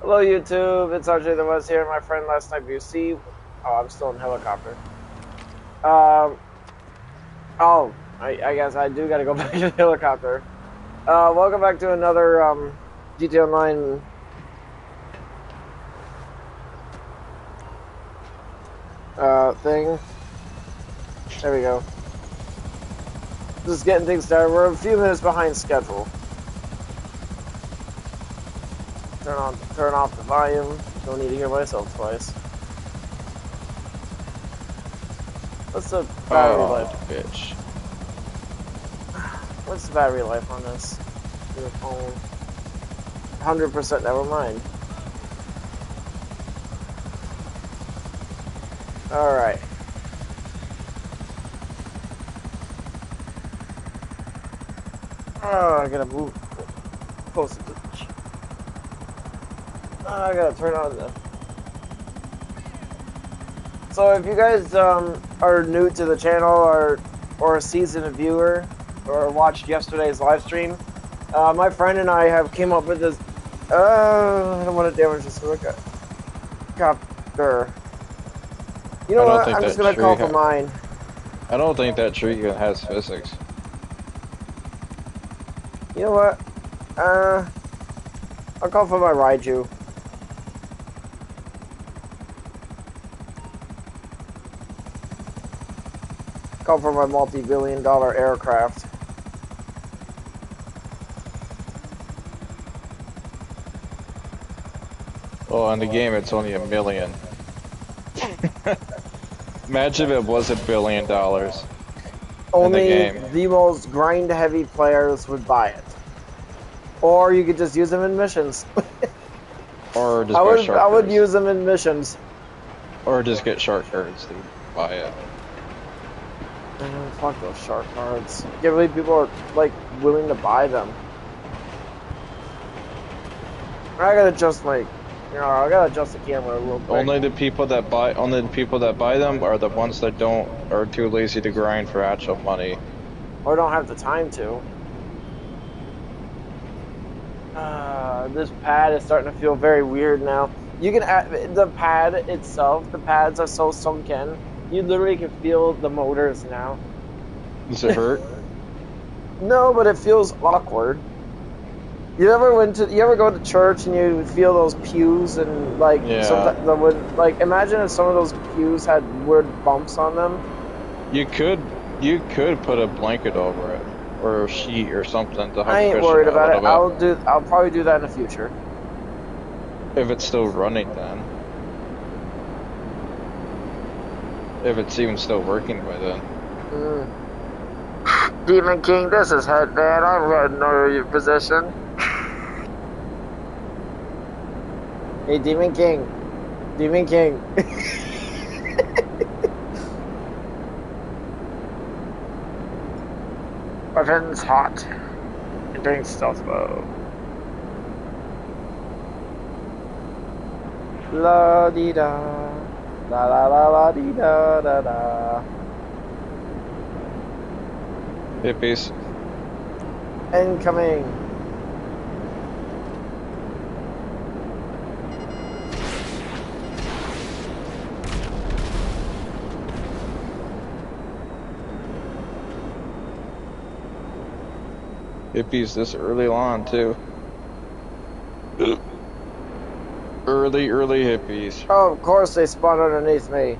Hello, YouTube. It's RJ the West here. My friend last night BC. Oh, I'm still in helicopter. Um. Oh, I guess I do got to go back to the helicopter. Welcome back to another GTA Online. Thing. There we go. Just getting things started. We're a few minutes behind schedule. Turn off the volume. Don't need to hear myself twice. What's the battery life? Bitch. What's the battery life on this? Your phone. 100%. Never mind. All right. Oh, I gotta move closer to the. I gotta turn on the. So if you guys are new to the channel or a seasoned viewer or watched yesterday's live stream, my friend and I have came up with this. I don't want to damage this helicopter. You know what? I'm just gonna call for mine. I don't think that tree has physics. You know what? I'll call for my Raiju. Call for my multi-billion-dollar aircraft. Well, in the game, it's only $1 million. Imagine if it was $1 billion. Only the most grind-heavy players would buy it. Or you could just use them in missions. Or just I would use them in missions. Or just get shark cards to buy it. Fuck those shark cards. Yeah, really, people are like willing to buy them. I gotta adjust my, I gotta adjust the camera a little bit. Only the people that buy them are the ones that are too lazy to grind for actual money. Or don't have the time to. This pad is starting to feel very weird now. You can add the pad itself. The pads are so sunk in. You literally can feel the motors now. Does it hurt? No, but it feels awkward. You ever go to church and you feel those pews and like imagine if some of those pews had weird bumps on them. You could put a blanket over it or a sheet or something to help. I ain't worried about it. I'll probably do that in the future. If it's still running then. If it's even still working by then. Demon King, this is Headband. I'm going to know your position. Hey, Demon King. Demon King. Weapons hot. Entering stealth mode. La dee da. La la la la dee da da da. Hippies. Incoming. Hippies this early on too. Early hippies. Oh, of course they spawn underneath me.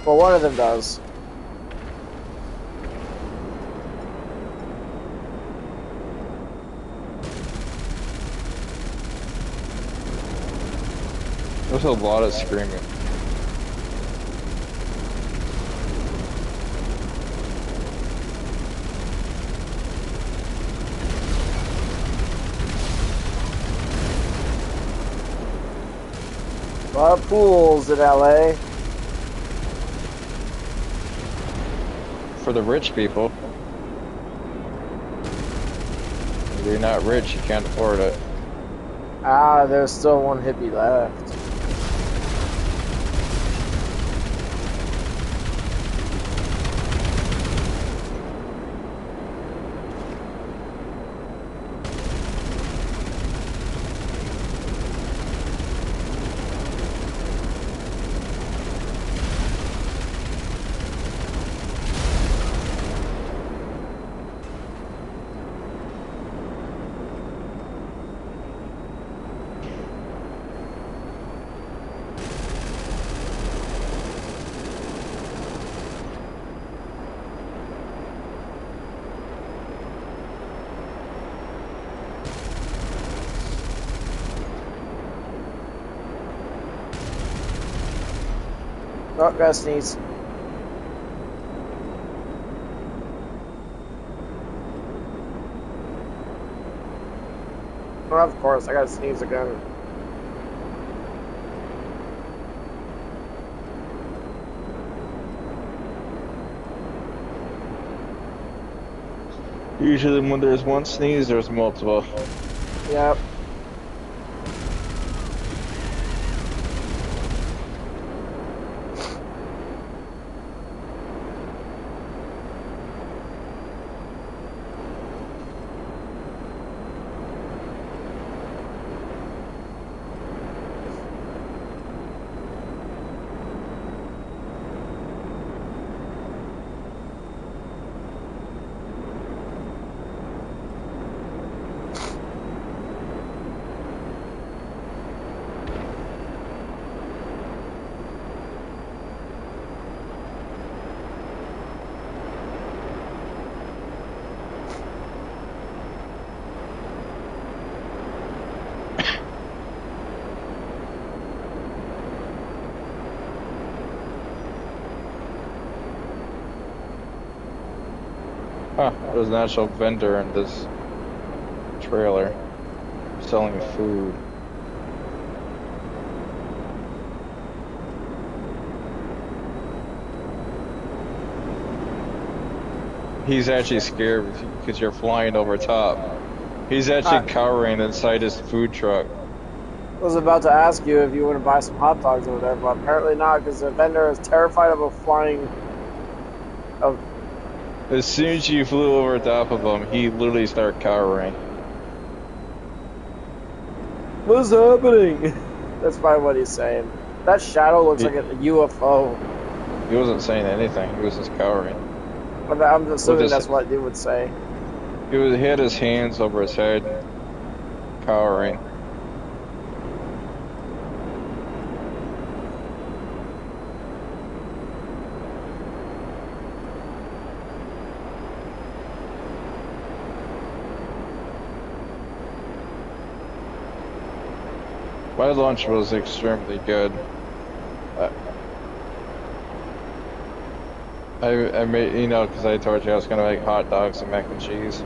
Well, one of them does. There's a lot of screaming. A lot of pools in LA. For the rich people. If you're not rich, you can't afford it. Ah, there's still one hippie left. Oh, gotta sneeze. Oh, of course, I gotta sneeze again. Usually when there's one sneeze, there's multiple. Yep. Huh, there's an actual vendor in this trailer selling food. He's actually scared because you're flying over top. He's actually cowering inside his food truck. I was about to ask you if you want to buy some hot dogs over there, but apparently not, because the vendor is terrified of a flying. As soon as you flew over top of him, he literally started cowering. What's happening? That's probably what he's saying. That shadow looks like a UFO. He wasn't saying anything. He was just cowering. But I'm assuming that's what he would say. He had his hands over his head, cowering. My lunch was extremely good. I made, you know, because I told you I was going to make hot dogs and mac and cheese.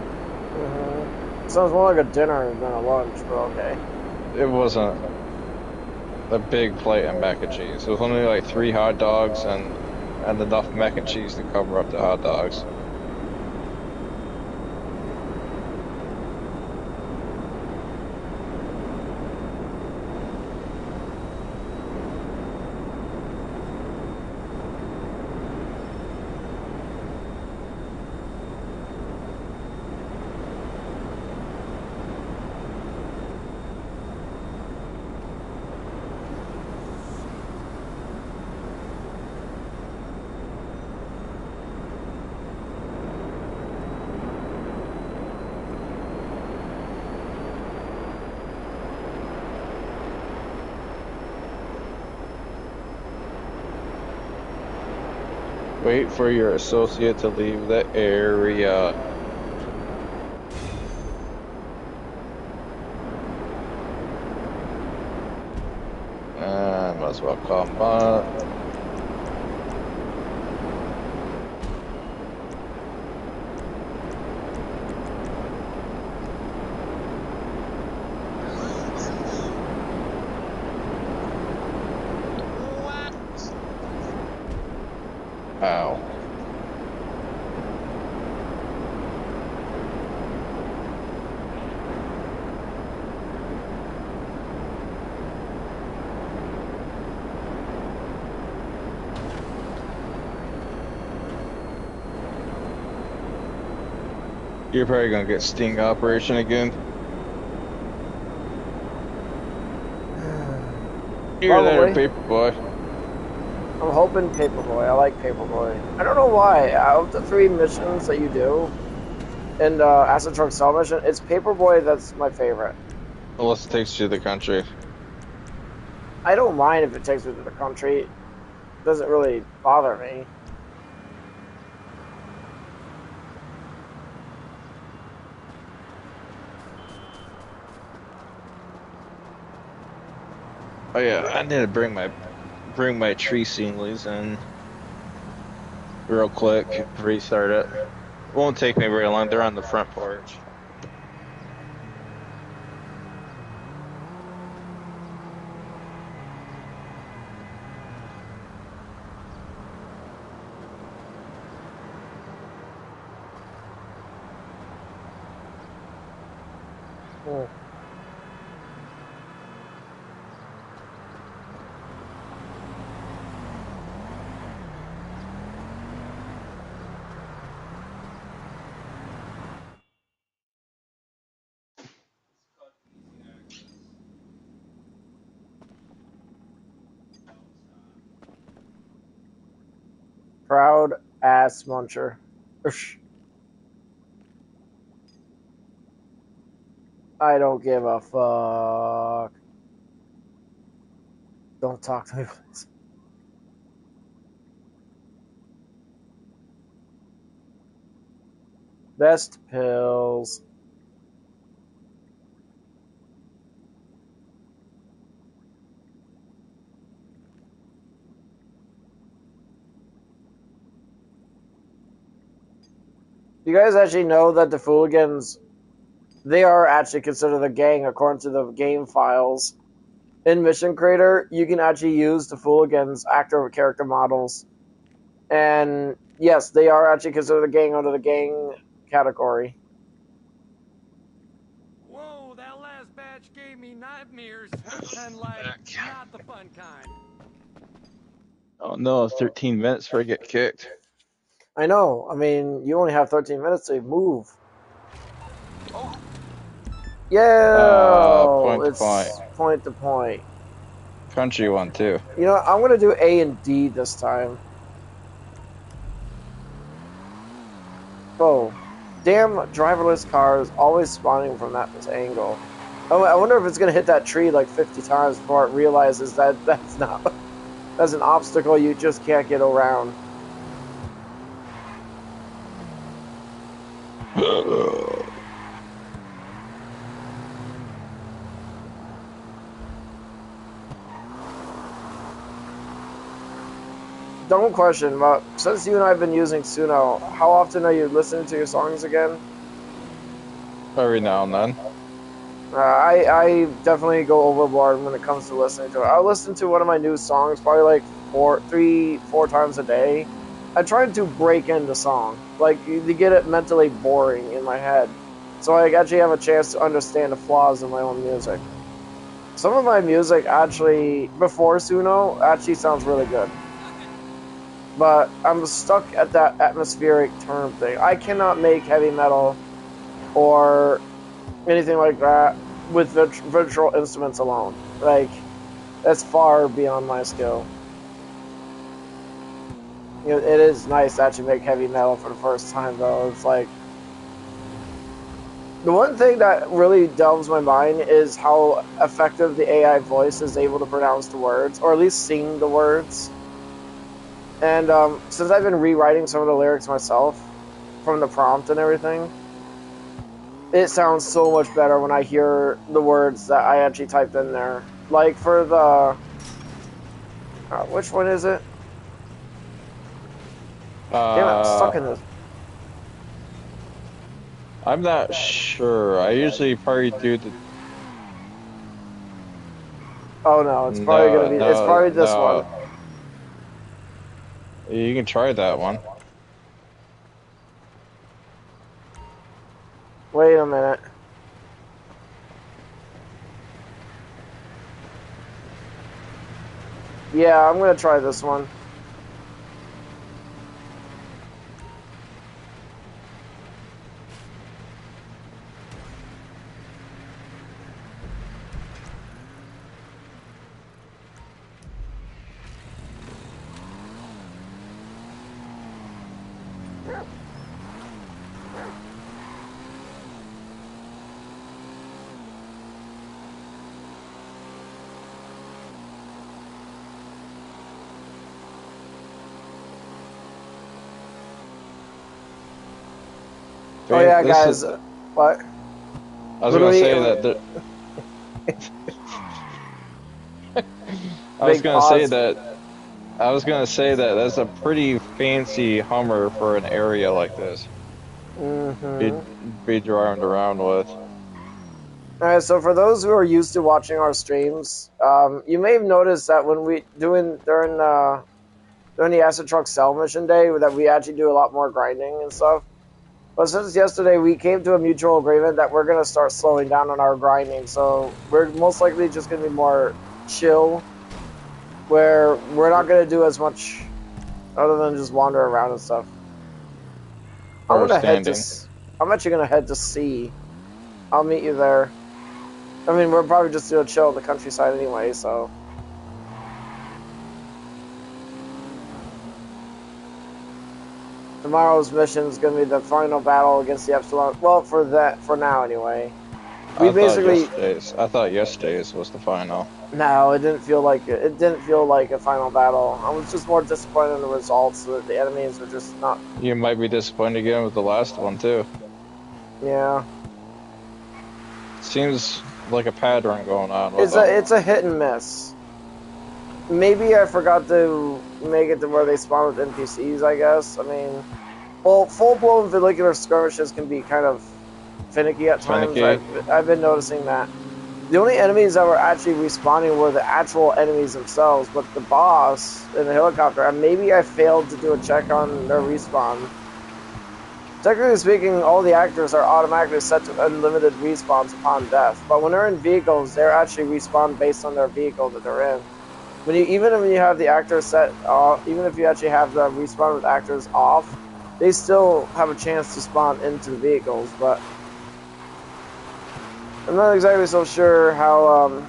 Sounds more like a dinner than a lunch, but okay. It wasn't a big plate of mac and cheese. It was only like 3 hot dogs and enough mac and cheese to cover up the hot dogs. Wait for your associate to leave the area. Might as well come up. Ow. You're probably gonna get sting operation again. You're there, Paperboy. I'm hoping Paperboy. I like Paperboy. I don't know why. Out of the 3 missions that you do in Acid Truck Cell mission, it's Paperboy that's my favorite. Unless it takes you to the country. I don't mind if it takes me to the country. It doesn't really bother me. Oh yeah, I need to bring my bring my tree seedlings in real quick, restart it. Won't take me very long. They're on the front porch. Oh. Proud ass muncher. Ush. I don't give a fuck. Don't talk to me, please. Best pills. You guys actually know that the Fooligans, they are actually considered a gang according to the game files. In Mission Creator, you can actually use the Fooligans actor character models. And yes, they are actually considered a gang under the gang category. Whoa, that last batch gave me nightmares. And like, not the fun kind. Oh no, 13 minutes before I get kicked. I know. I mean, you only have 13 minutes to move. Yeah, Point to point. it's point to point. Country one too. You know, I'm gonna do A and D this time. Oh, damn! Driverless cars always spawning from that angle. Oh, I wonder if it's gonna hit that tree like 50 times before it realizes that that's an obstacle you just can't get around. Don't question, but since you and I have been using Suno, how often are you listening to your songs again? Every now and then. I definitely go overboard when it comes to listening to it. I'll listen to one of my new songs probably like four times a day. I tried to break in the song, like to get it mentally boring in my head, so I actually have a chance to understand the flaws in my own music. Some of my music actually, before Suno, actually sounds really good. But I'm stuck at that atmospheric term thing. I cannot make heavy metal or anything like that with virtual instruments alone. Like, that's far beyond my skill. You know, it is nice to actually make heavy metal for the first time, though. It's like, the one thing that really delves my mind is how effective the AI voice is able to pronounce the words, or at least sing the words. And since I've been rewriting some of the lyrics myself, from the prompt and everything, it sounds so much better when I hear the words that I actually typed in there. Like for the... which one is it? Damn it, I'm stuck in this. I'm not sure. I usually probably do the... Oh no, it's probably gonna be... it's probably this one. You can try that one. Wait a minute. Yeah, I'm gonna try this one. Oh yeah, guys. What? I was gonna say that. I was gonna say that I was gonna say that that's a pretty fancy Hummer for an area like this. Mm-hmm. Be driving around with. All right, so for those who are used to watching our streams, you may have noticed that when we during the acid truck sell mission day, that we actually do a lot more grinding and stuff. But since yesterday, we came to a mutual agreement that we're gonna start slowing down on our grinding. So we're most likely just gonna be more chill, where we're not gonna do as much other than just wander around and stuff. I'm Or gonna head to. standing. I'm actually gonna head to C. I'll meet you there. I mean, we're probably just gonna chill in the countryside anyway, so. Tomorrow's mission is gonna be the final battle against the Epsilon. Well, for now anyway. We basically. I thought yesterday's was the final. No, it didn't feel like it. It didn't feel like a final battle. I was just more disappointed in the results. That the enemies were just not. You might be disappointed again with the last one too. Yeah. Seems like a pattern going on with It's a hit and miss. Maybe I forgot to make it to where they spawn with NPCs, I guess. I mean, well, full-blown vehicular skirmishes can be kind of finicky at times. I've been noticing that. The only enemies that were actually respawning were the actual enemies themselves, but the boss in the helicopter, and maybe I failed to do a check on their respawn. Technically speaking, all the actors are automatically set to unlimited respawns upon death, but when they're in vehicles, they're actually respawned based on their vehicle that they're in. Even when you have the actors set off, even if you actually have the respawn with actors off, they still have a chance to spawn into the vehicles, but I'm not exactly so sure how,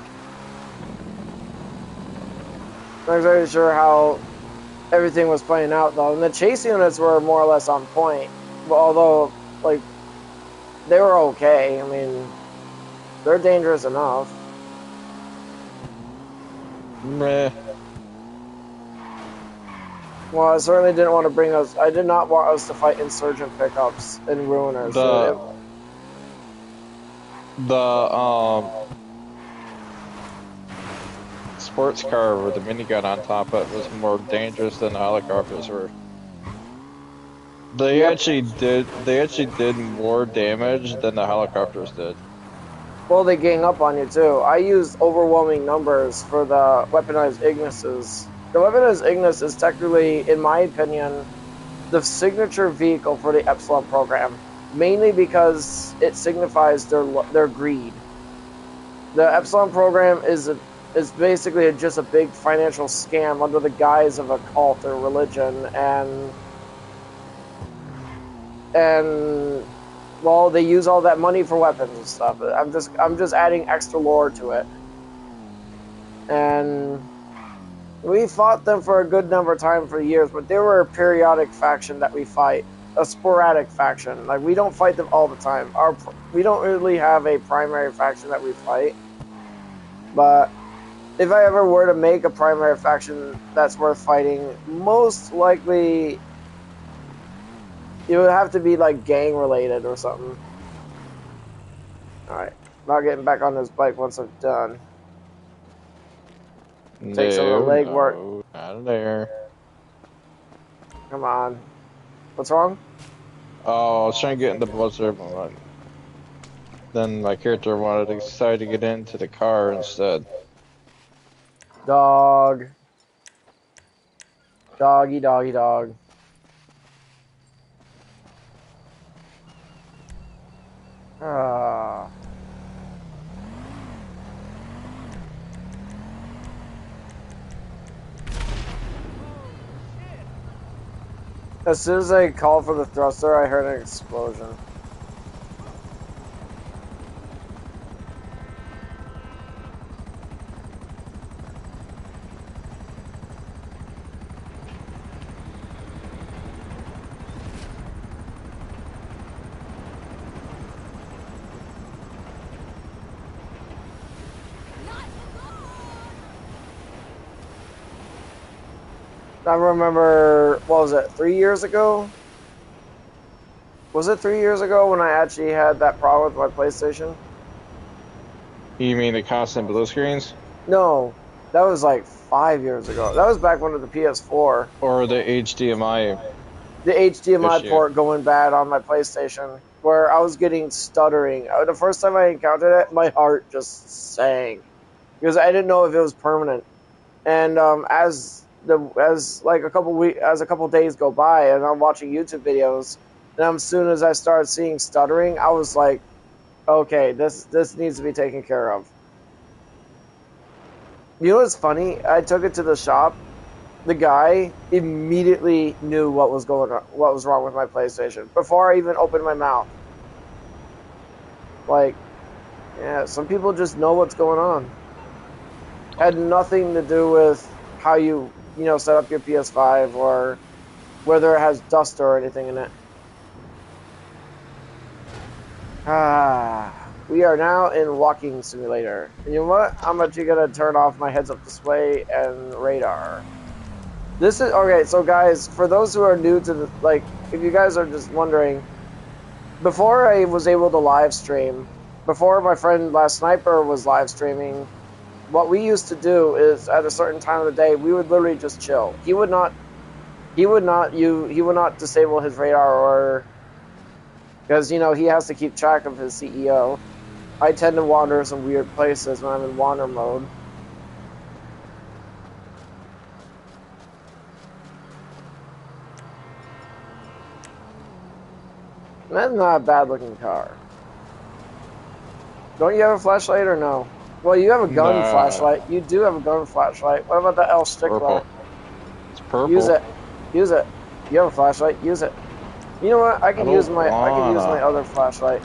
not exactly sure how everything was playing out, though. And the chase units were more or less on point. Well, although, like, they were okay. I mean, they're dangerous enough. Meh. Well, I certainly didn't want to bring us... I did not want us to fight insurgent pickups and ruiners. The sports car with the minigun on top of it was more dangerous than the helicopters were. They actually did more damage than the helicopters did. Well, they gang up on you too. I used overwhelming numbers for the weaponized Ignises. The weaponized Ignis is technically, in my opinion, the signature vehicle for the Epsilon program, mainly because it signifies their greed. The Epsilon program is basically just a big financial scam under the guise of a cult or religion, and well, they use all that money for weapons and stuff. I'm just adding extra lore to it. And we fought them for a good number of times for years, but they were a periodic faction that we fight. A sporadic faction. Like, we don't fight them all the time. We don't really have a primary faction that we fight. But if I ever were to make a primary faction that's worth fighting, most likely it would have to be like gang related or something. Alright. Not getting back on this bike once I'm done. Take some of the leg work. Out of there. Come on. What's wrong? Oh, I was trying to get in the buzzer, but then my character wanted to decide to get into the car instead. Dog. Doggy, doggy, dog. Ah. As soon as I called for the thruster, I heard an explosion. I remember, what was it, 3 years ago? Was it 3 years ago when I actually had that problem with my PlayStation? You mean the constant blue screens? No. That was like 5 years ago. That was back when the PS4. Or the HDMI The HDMI issue. port going bad on my PlayStation, where I was getting stuttering. The first time I encountered it, my heart just sank because I didn't know if it was permanent. And as a couple days go by, and I'm watching YouTube videos, and as soon as I started seeing stuttering, I was like, okay, this needs to be taken care of. You know what's funny? I took it to the shop. The guy immediately knew what was wrong with my PlayStation before I even opened my mouth. Like, yeah, some people just know what's going on. Had nothing to do with how you set up your PS5 or whether it has dust or anything in it. We are now in walking simulator. And you know what? I'm actually gonna turn off my heads-up display and radar. This is okay. So, guys, for those who are new to the if you guys are just wondering, before I was able to live stream, before my friend Last Sniper was live streaming, what we used to do is at a certain time of the day we would literally just chill. He would not disable his radar or because he has to keep track of his CEO. I tend to wander some weird places when I'm in wander mode. That's not a bad looking car. Don't you have a flashlight or no? Well, you have a gun flashlight. You do have a gun flashlight. What about the L stickler? Purple. It's purple. Use it. Use it. You have a flashlight. Use it. You know what? I can use my other flashlight.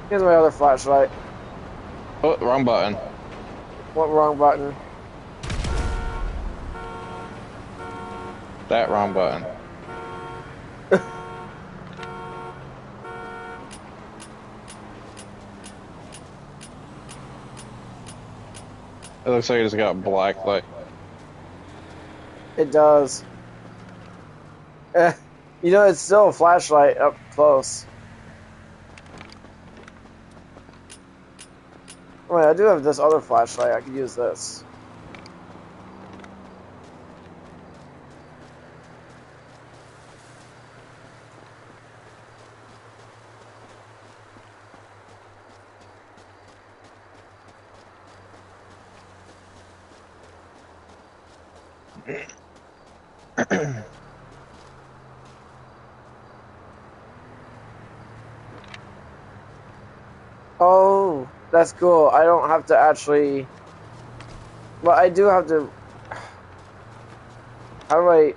Here's my other flashlight. Oh, wrong button. What wrong button? That wrong button. It looks like it's got black light. It does. It's still a flashlight up close. Wait, I do have this other flashlight. I could use this. Oh, that's cool. I don't have to actually... Well, I do have to... How do I...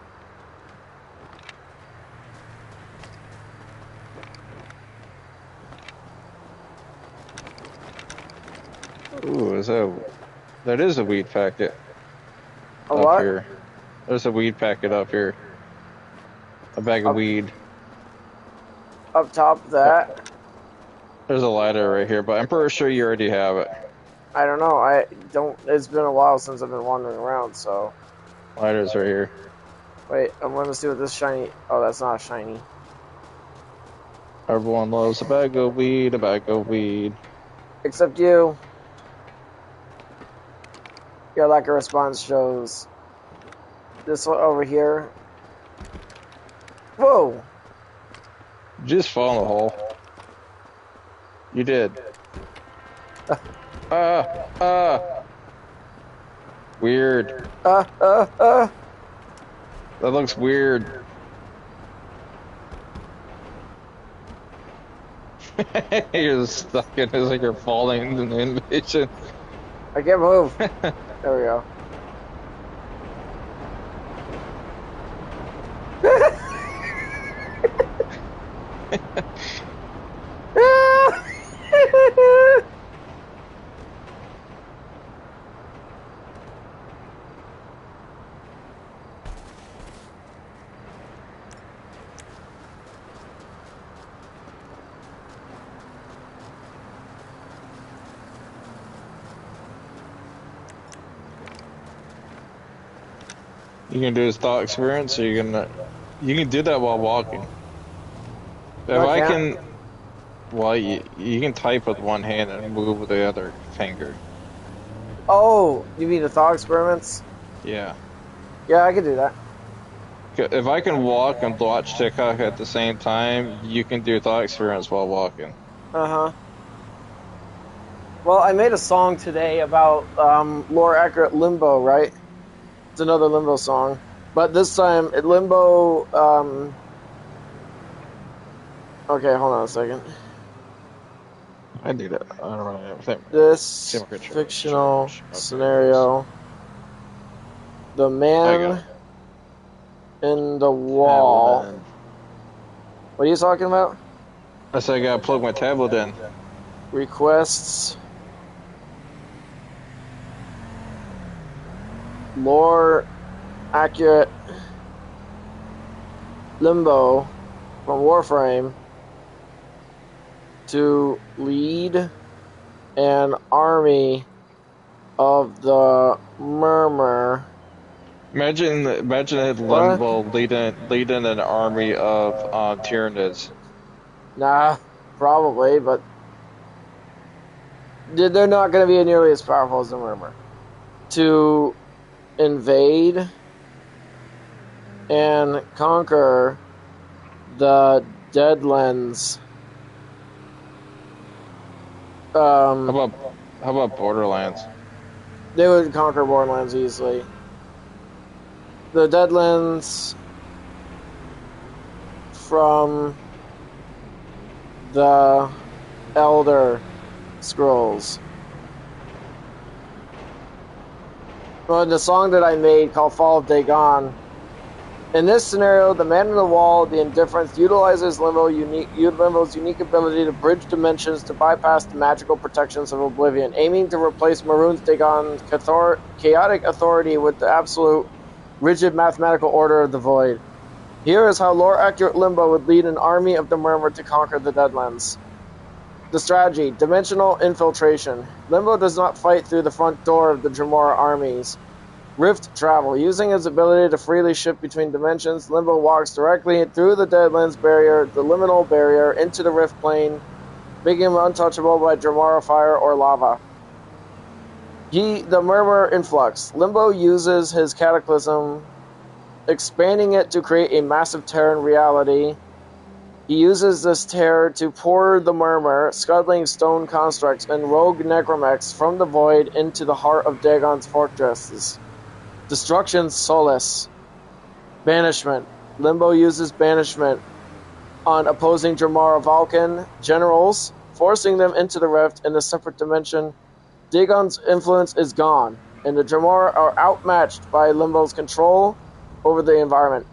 Ooh, that is a weed packet. A up what? Here. There's a weed packet up here. A bag of weed. Up top of that? There's a lighter right here, but I'm pretty sure you already have it. I don't know. It's been a while since I've been wandering around, so... Lighter's right here. Wait, I'm gonna see what this shiny... Oh, that's not shiny. Everyone loves a bag of weed, a bag of weed. Except you. Your lack of response shows. This one over here. Whoa! You just fall in the hole. You did. Weird. That That looks weird. You're stuck in it. It's like you're falling in the invasion. I can't move. There we go. You can do his thought experience, or you can do that while walking. If No, I can't. can, well, you can type with one hand and move with the other finger. Oh, you mean the thought experiments? Yeah. Yeah, I could do that. If I can walk and watch TikTok at the same time, you can do thought experiments while walking. Uh-huh. Well, I made a song today about lore accurate Limbo, right? It's another Limbo song. But this time, Limbo, okay, hold on a second. I do that. I don't know. I think This see my picture. fictional Charge. Okay, there it is. scenario, the I got man it. in the Tablet wall. in. What are you talking about? I said I gotta plug my tablet in. Requests lore accurate Limbo from Warframe to lead an army of the Murmur. Imagine if What? Limbo leading an army of Tyranids. Nah, probably, but they're not going to be nearly as powerful as the Murmur. To invade and conquer the Deadlands. How about Borderlands? They would conquer Borderlands easily. The Deadlands from the Elder Scrolls. Well, the song that I made called Fall of Dagon. In this scenario, the man in the wall, the indifference, utilizes Limbo's unique ability to bridge dimensions to bypass the magical protections of Oblivion, aiming to replace Maroon's Dagon's chaotic authority with the absolute, rigid mathematical order of the Void. Here is how lore-accurate Limbo would lead an army of the Murmur to conquer the Deadlands. The strategy: dimensional infiltration. Limbo does not fight through the front door of the Dremora armies. Rift travel. Using his ability to freely shift between dimensions, Limbo walks directly through the Deadlands barrier, the liminal barrier, into the Rift plane, making him untouchable by Dremora fire or lava. The Murmur influx. Limbo uses his Cataclysm, expanding it to create a massive tear in reality. He uses this tear to pour the Murmur, scuttling stone constructs and rogue necromechs from the void into the heart of Dagon's fortresses. Destruction Solace. Banishment. Limbo uses Banishment on opposing Dremora Vulcan generals, forcing them into the Rift in a separate dimension. Dagon's influence is gone, and the Dremora are outmatched by Limbo's control over the environment.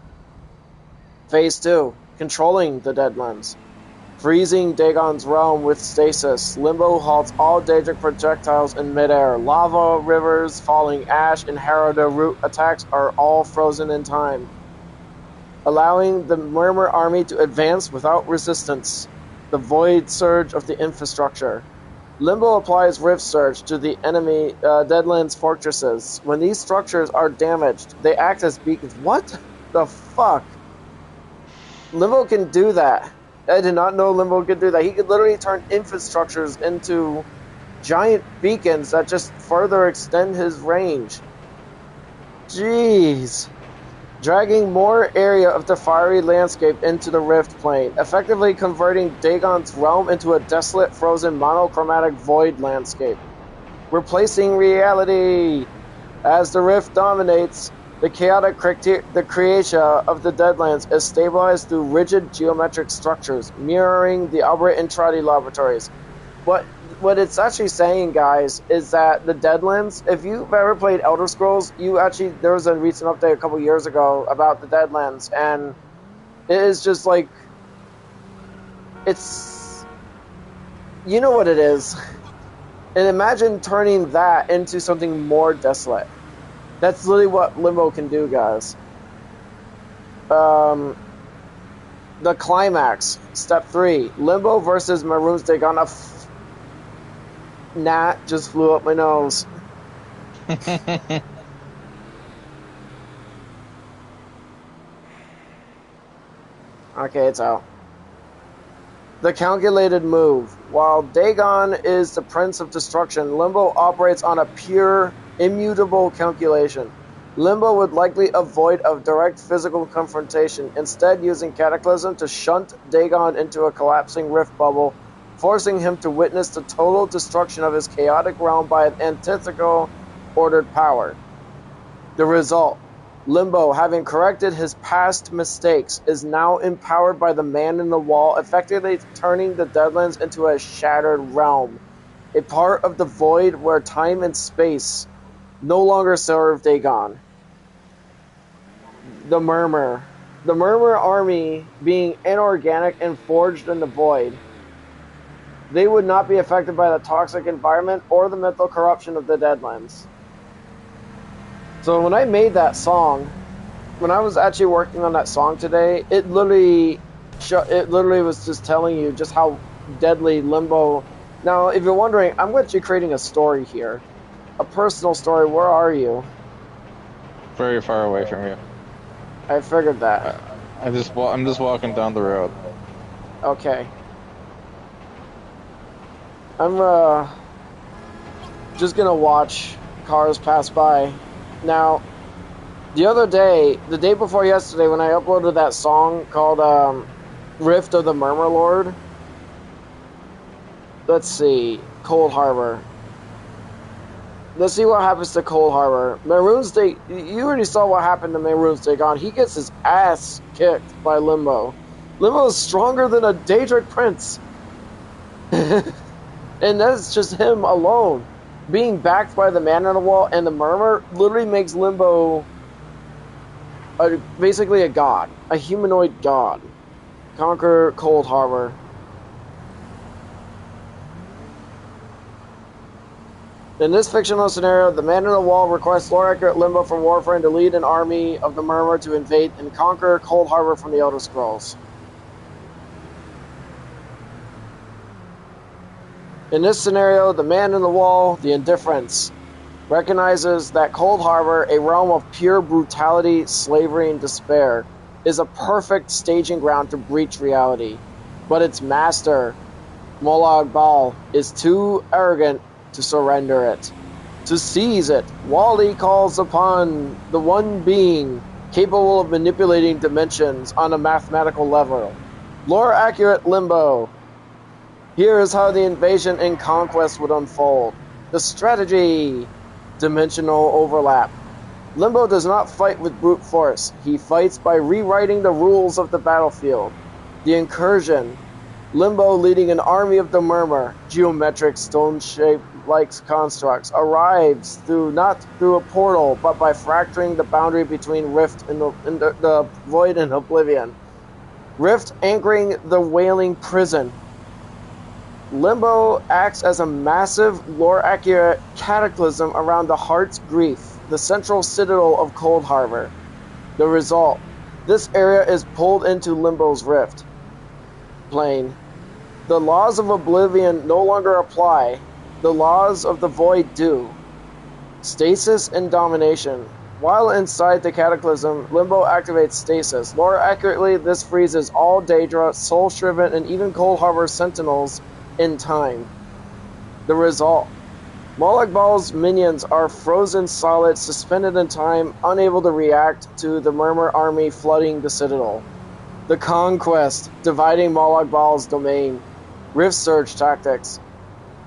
Phase 2. Controlling the Deadlands. Freezing Dagon's realm with stasis, Limbo halts all Daedric projectiles in midair. Lava, rivers, falling ash, and Harada root attacks are all frozen in time, allowing the Murmur army to advance without resistance. The Void Surge of the infrastructure. Limbo applies Rift Surge to the enemy Deadlands fortresses. When these structures are damaged, they act as beacons. What the fuck? Limbo can do that. I did not know Limbo could do that. He could literally turn infrastructures into giant beacons that just further extend his range. Jeez. Dragging more area of the fiery landscape into the Rift plane, effectively converting Dagon's realm into a desolate, frozen, monochromatic void landscape. Replacing reality. As the Rift dominates, the chaotic creation of the Deadlands is stabilized through rigid geometric structures, mirroring the Albert and Trotty laboratories. What it's actually saying, guys, is that the Deadlands, if you've ever played Elder Scrolls, there was a recent update a couple years ago about the Deadlands, and it is just like, you know what it is. And imagine turning that into something more desolate. That's literally what Limbo can do, guys. The climax, step 3, Limbo versus Maroon's Dagon. Gnat just flew up my nose. Okay, it's out. the calculated move. While Dagon is the Prince of Destruction, Limbo operates on a pure, immutable calculation. Limbo would likely avoid a direct physical confrontation, instead using Cataclysm to shunt Dagon into a collapsing rift bubble, forcing him to witness the total destruction of his chaotic realm by an antithetical ordered power. The result: Limbo, having corrected his past mistakes, is now empowered by the Man in the Wall, effectively turning the Deadlands into a shattered realm, a part of the void where time and space no longer serve Dagon. The Murmur. The Murmur army, being inorganic and forged in the void, they would not be affected by the toxic environment or the mental corruption of the Deadlands. So when I made that song, when I was actually working on that song today, it literally was just telling you just how deadly Limbo. Now, if you're wondering, I'm actually creating a story here, a personal story. Where are you? Very far away from you. I figured that. I'm just walking down the road. Okay. I'm just gonna watch cars pass by. Now, the day before yesterday, when I uploaded that song called Rift of the Murmur Lord, let's see, Cold Harbor. Let's see what happens to Cold Harbor. Maroon's Day, you already saw what happened to Maroon's Dagon. He gets his ass kicked by Limbo. Limbo is stronger than a Daedric prince. And that's just him alone. Being backed by the Man on the Wall and the Murmur literally makes Limbo basically a god. A humanoid god. Conquer Cold Harbor. In this fictional scenario, the Man on the Wall requests lore-accurate Limbo from Warframe to lead an army of the Murmur to invade and conquer Cold Harbor from the Elder Scrolls. In this scenario, the Man in the Wall, the Indifference, recognizes that Cold Harbor, a realm of pure brutality, slavery, and despair, is a perfect staging ground to breach reality. But its master, Molag Bal, is too arrogant to surrender it. To seize it, Wally calls upon the one being capable of manipulating dimensions on a mathematical level. Lore-accurate Limbo. Here is how the invasion and conquest would unfold. The strategy. Dimensional overlap. Limbo does not fight with brute force. He fights by rewriting the rules of the battlefield. The incursion. Limbo, leading an army of the Murmur, geometric stone-shaped like constructs, arrives not through a portal, but by fracturing the boundary between Rift and the Void and Oblivion. Rift anchoring the Wailing Prison. Limbo acts as a massive, lore-accurate cataclysm around the Heart's Grief, the central citadel of Cold Harbor. The result: this area is pulled into Limbo's rift plane. The laws of Oblivion no longer apply. The laws of the Void do. Stasis and domination. While inside the Cataclysm, Limbo activates Stasis. Lore accurately, this freezes all Daedra, Soul-Shriven, and even Cold Harbor Sentinels in time. The result: Molag Bal's minions are frozen solid, suspended in time, unable to react to the Murmur army flooding the Citadel. The Conquest, dividing Molag Bal's domain. Rift Surge tactics.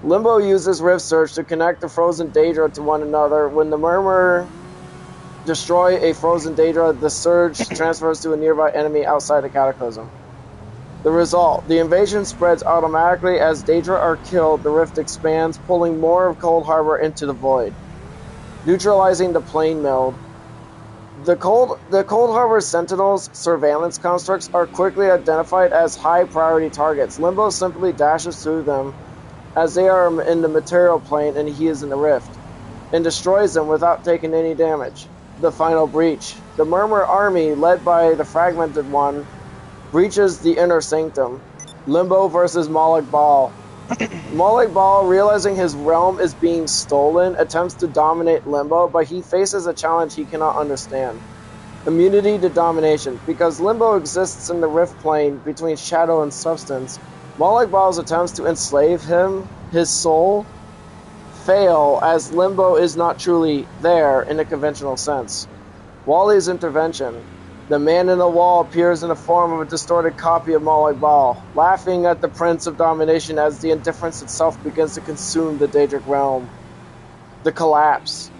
Limbo uses Rift Surge to connect the frozen Daedra to one another. When the Murmur destroy a frozen Daedra, the Surge transfers to a nearby enemy outside the Cataclysm. The result: the invasion spreads automatically. As Daedra are killed, the rift expands, pulling more of Cold Harbor into the Void. Neutralizing the plane meld. The Cold Harbor Sentinels surveillance constructs are quickly identified as high-priority targets. Limbo simply dashes through them as they are in the material plane and he is in the rift, and destroys them without taking any damage. The final breach. The Murmur army, led by the Fragmented One, breaches the Inner Sanctum. Limbo versus Molag Bal. Molag Bal, realizing his realm is being stolen, attempts to dominate Limbo, but he faces a challenge he cannot understand. Immunity to domination. Because Limbo exists in the rift plane between shadow and substance, Molag Bal's attempts to enslave him, his soul, fail as Limbo is not truly there in a conventional sense. Wally's intervention. The man in the wall appears in the form of a distorted copy of Molag Bal, laughing at the Prince of Domination as the indifference itself begins to consume the Daedric realm. The collapse.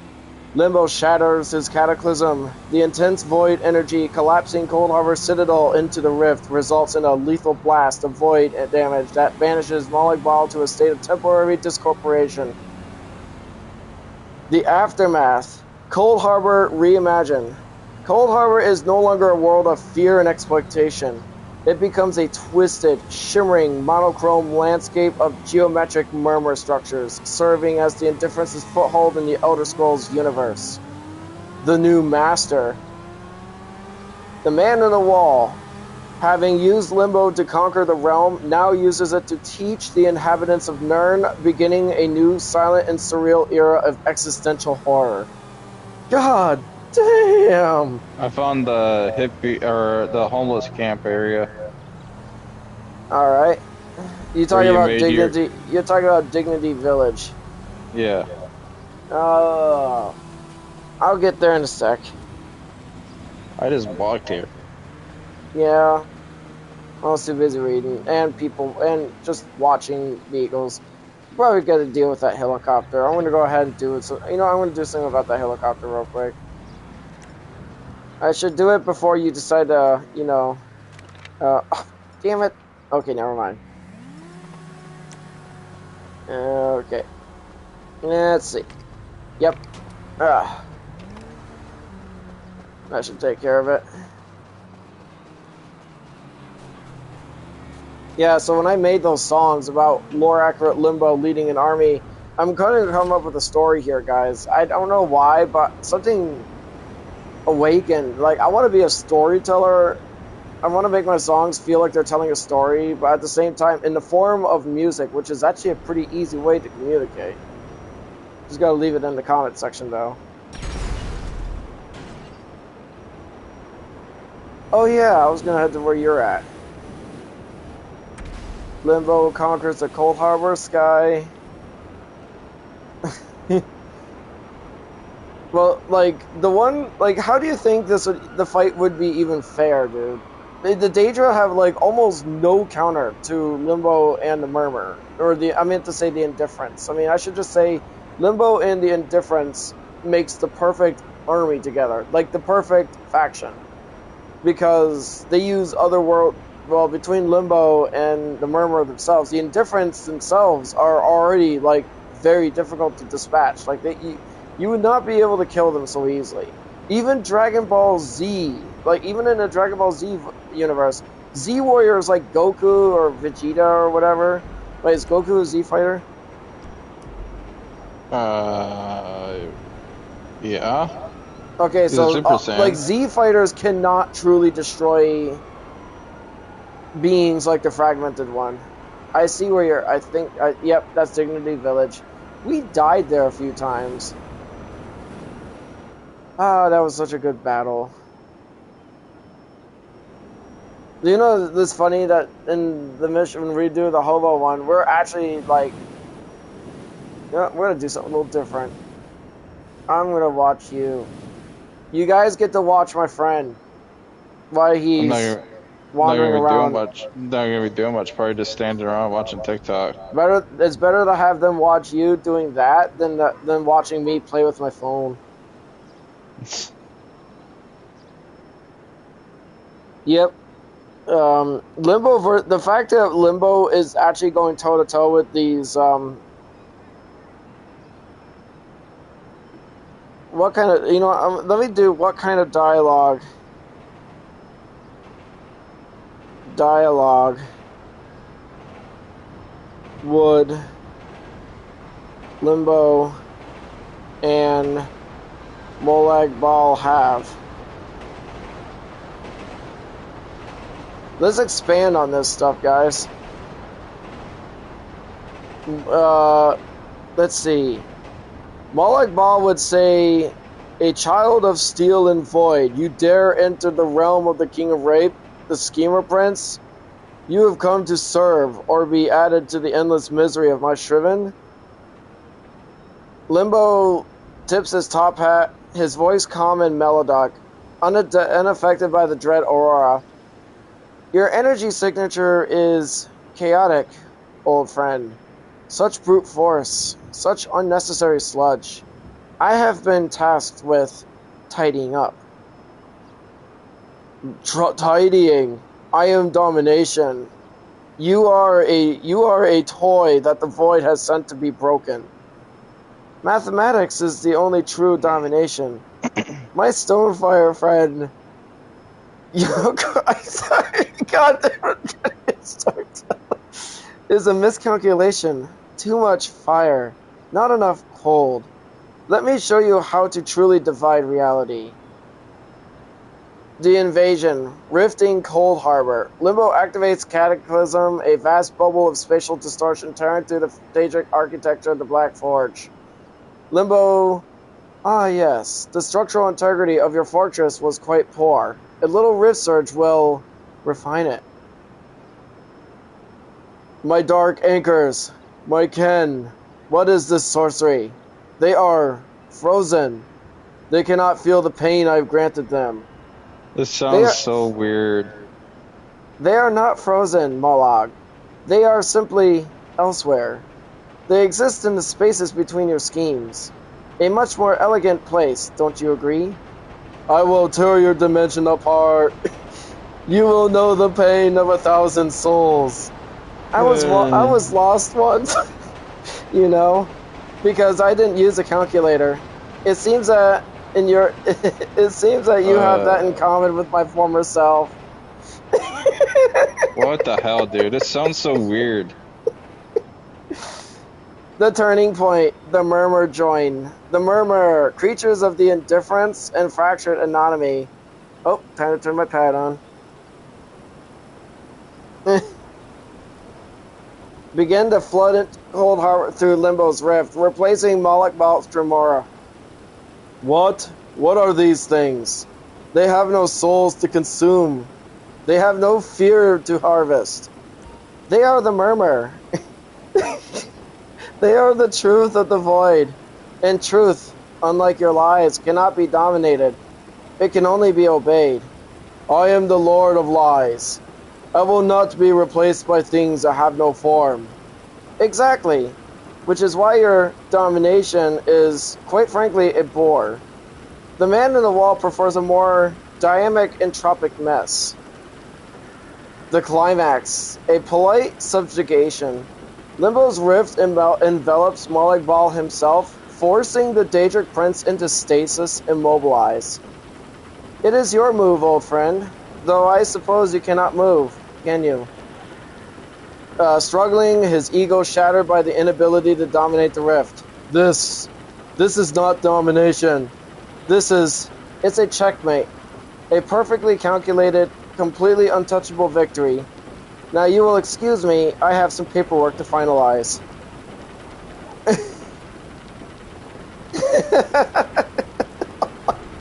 Limbo shatters his cataclysm. The intense void energy collapsing Cold Harbor Citadel into the rift results in a lethal blast of void damage that banishes Molag Bal to a state of temporary discorporation. The aftermath. Cold Harbor reimagined. Cold Harbor is no longer a world of fear and exploitation. It becomes a twisted, shimmering, monochrome landscape of geometric murmur structures, serving as the Indifference's foothold in the Elder Scrolls universe. The new master. The man in the wall, having used Limbo to conquer the realm, now uses it to teach the inhabitants of Nirn, beginning a new silent and surreal era of existential horror. God damn! I found the hippie or the homeless camp area. All right. You talking you about made Dignity? You're talking about Dignity Village. Yeah. I'll get there in a sec. I just walked here. Yeah. I was too busy reading and people and just watching vehicles. Probably got to deal with that helicopter. I'm gonna go ahead and do it. So I'm gonna do something about that helicopter real quick. I should do it before you decide to, oh, damn it. Okay, never mind. Okay. Let's see. Yep. That should take care of it. Yeah, so when I made those songs about lore accurate Limbo leading an army, I'm going to come up with a story here, guys. I don't know why, but something awakened. Like, I want to be a storyteller. I want to make my songs feel like they're telling a story, but at the same time in the form of music, which is actually a pretty easy way to communicate. Just gotta leave it in the comment section, though. Oh yeah, I was gonna head to where you're at. Limbo conquers the Cold Harbor sky. Well, how do you think the fight would be even fair, dude? The Daedra have, almost no counter to Limbo and the Murmur. I meant to say the Indifference. I mean, I should just say Limbo and the Indifference makes the perfect army together. Like, the perfect faction. Because they use between Limbo and the Murmur themselves, the Indifference themselves are already, very difficult to dispatch. You would not be able to kill them so easily. Even Dragon Ball Z, even in the Dragon Ball Z universe, Z warriors like Goku or Vegeta or whatever. Wait, is Goku a Z fighter? Yeah. Okay, He's so a Super Saiyan. Z fighters cannot truly destroy beings like the Fragmented One. I see where you're. Yep, that's Dignity Village. We died there a few times. Ah, that was such a good battle. Do you know this funny that in the mission redo the Hobo one, we're actually we're gonna do something a little different. I'm gonna watch you. You guys get to watch my friend while he's wandering around. Not gonna be doing much. Probably just standing around watching TikTok. It's better to have them watch you doing that than watching me play with my phone. Yep. Limbo. The fact that Limbo is actually going toe to toe with these. What kind of let me do what kind of dialogue would Limbo and Molag Bal have? Let's expand on this stuff, guys. Let's see. Molag Bal would say, "A child of steel and void, you dare enter the realm of the King of Rape, the Schemer Prince? You have come to serve, or be added to the endless misery of my shriven? Limbo tips his top hat, his voice calm and melodic, unaffected by the dread aurora. Your energy signature is chaotic, old friend. Such brute force, such unnecessary sludge. I have been tasked with tidying up. Tidying. I am domination. You are a toy that the void has sent to be broken. Mathematics is the only true domination. My Stonefire friend. God damn it. Is a miscalculation. Too much fire. Not enough cold. Let me show you how to truly divide reality. The invasion. Rifting Cold Harbor. Limbo activates Cataclysm, a vast bubble of spatial distortion tearing through the Daedric architecture of the Black Forge. Limbo... Ah yes, the structural integrity of your fortress was quite poor. A little rift surge will refine it. My dark anchors, my ken, what is this sorcery? They are frozen. They cannot feel the pain I've granted them. This sounds so weird. They are not frozen, Molag. They are simply elsewhere. They exist in the spaces between your schemes. A much more elegant place, don't you agree? I will tear your dimension apart. You will know the pain of 1,000 souls. I was lost once, you know, because I didn't use a calculator. It seems that it seems that you have that in common with my former self. What the hell, dude? This sounds so weird. The turning point, the murmur join. The murmur, creatures of the indifference and fractured anatomy. Oh, time to turn my pad on. Begin to flood into Cold Harbor through Limbo's rift, replacing Moloch Balt's Dremora. What? What are these things? They have no souls to consume. They have no fear to harvest. They are the murmur. They are the truth of the void. And truth, unlike your lies, cannot be dominated. It can only be obeyed. I am the Lord of Lies. I will not be replaced by things that have no form. Exactly. Which is why your domination is, quite frankly, a bore. The man in the wall prefers a more dynamic entropic mess. The climax. A polite subjugation. Limbo's rift envelops Molag Bal himself, forcing the Daedric Prince into stasis, immobilized. It is your move, old friend, though I suppose you cannot move, can you? Struggling, his ego shattered by the inability to dominate the rift. This is not domination. It's a checkmate. A perfectly calculated, completely untouchable victory. Now you will excuse me, I have some paperwork to finalize.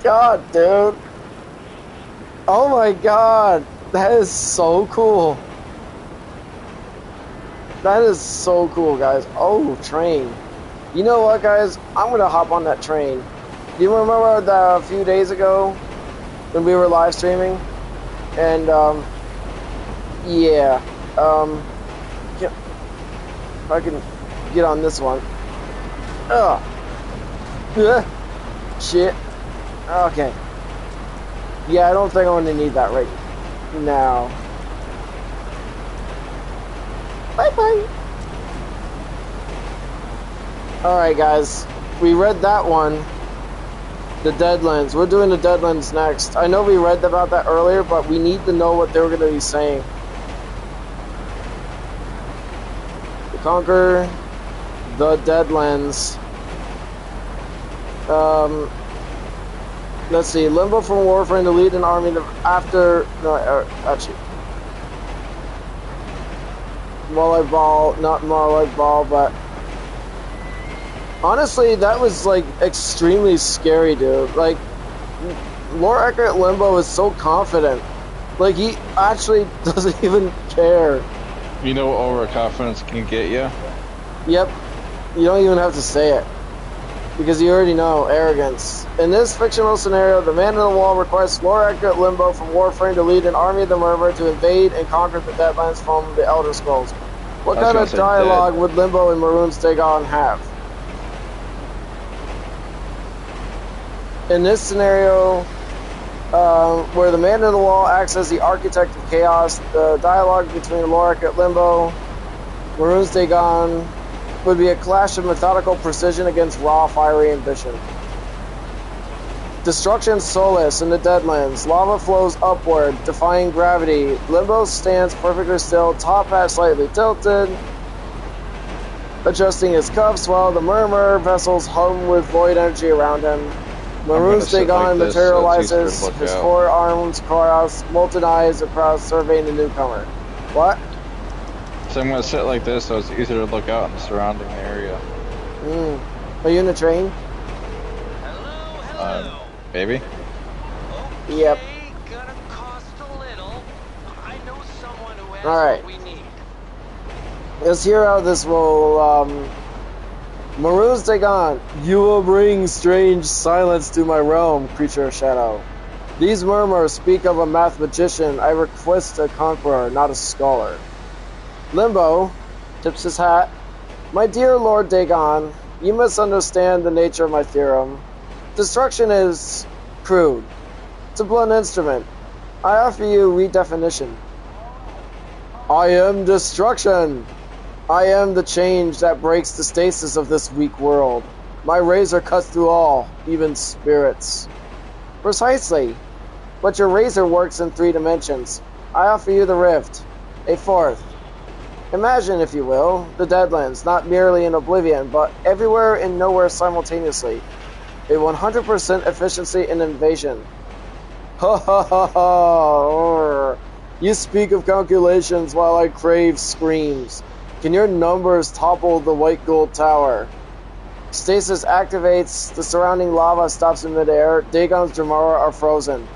God, dude. Oh my god. That is so cool. That is so cool, guys. Oh, train. You know what, guys? I'm going to hop on that train. Do you remember a few days ago when we were live streaming? And, yeah. If I can get on this one. Ugh. Shit. Okay. Yeah, I don't think I'm going to need that right now. Bye-bye. Alright, guys. We read that one. The Deadlands. We're doing the Deadlands next. I know we read about that earlier, but we need to know what they were going to be saying. To conquer the Deadlands. Let's see. Limbo from Warframe to lead an army after... No, actually... Molag Bal, not Molag Bal, but... Honestly, that was, like, extremely scary, dude. Like, Lord Eckert Limbo is so confident. Like, he actually doesn't even care. You know what overconfidence can get you? Yep. You don't even have to say it. Because you already know, arrogance. In this fictional scenario, the man in the wall requests lore-accurate Limbo from Warframe to lead an army of the Murmur to invade and conquer the Deadlands from the Elder Scrolls. What I was kind gonna of say dialogue dead. would Limbo and Maroon's Dagon have? In this scenario, where the man in the wall acts as the architect of chaos, the dialogue between Lorik at Limbo, Maroon's Dagon would be a clash of methodical precision against raw, fiery ambition. Destruction solace in the Deadlands. Lava flows upward, defying gravity. Limbo stands perfectly still, top hat slightly tilted, adjusting his cuffs while the Murmur vessels hum with void energy around him. Maroon's Dagon like this, so it's easier to materializes, look his out. four arms crossed, molten eyes across, surveying the newcomer. What? So I'm gonna sit like this so it's easier to look out in the surrounding area. Are you in the train? Hello. Maybe? Okay, Yep. gonna cost a little. I know someone who has Alright. what we need. Let's hear how this will, Maroon's Dagon, you will bring strange silence to my realm, creature of shadow. These murmurs speak of a math magician. I request a conqueror, not a scholar. Limbo tips his hat. My dear Lord Dagon, you misunderstand the nature of my theorem. Destruction is crude. It's a blunt instrument. I offer you redefinition. I am destruction. I am the change that breaks the stasis of this weak world. My razor cuts through all, even spirits. Precisely. But your razor works in 3 dimensions. I offer you the rift, a 4th. Imagine, if you will, the Deadlands, not merely in oblivion, but everywhere and nowhere simultaneously. A 100% efficiency in invasion. Ha ha ha ha! You speak of calculations while I crave screams. Can your numbers topple the White Gold Tower? Stasis activates, the surrounding lava stops in midair, Dagon's Jamara are frozen.